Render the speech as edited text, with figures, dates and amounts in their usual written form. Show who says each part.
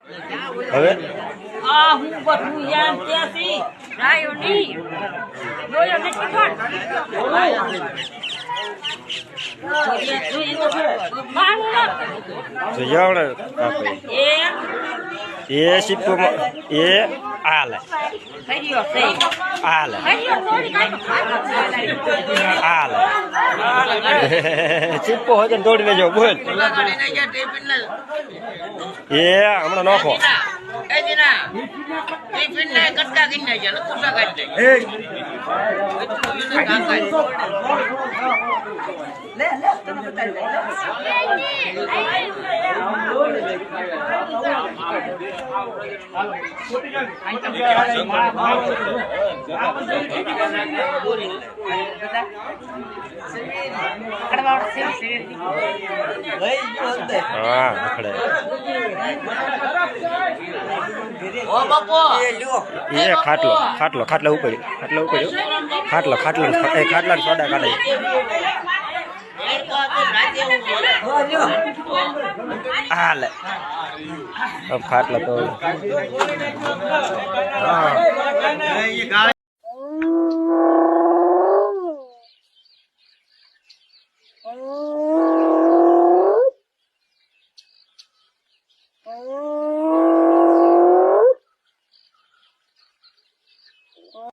Speaker 1: હવે
Speaker 2: આ હું બધું યાર ત્યાંથી રાયો નહીં જોયો નથી કોણ
Speaker 1: તો જાવડે એ સિક્કો એ આલે આલે આલે સિક્કો હોય તો દોડી લેજો બોલ એ હમણાં નાખો હા રખડે એ ખાટલો ખાટલો ખાટલા ઉપર ખાટલા સોડા કાઢે હાલે ખાટલા તો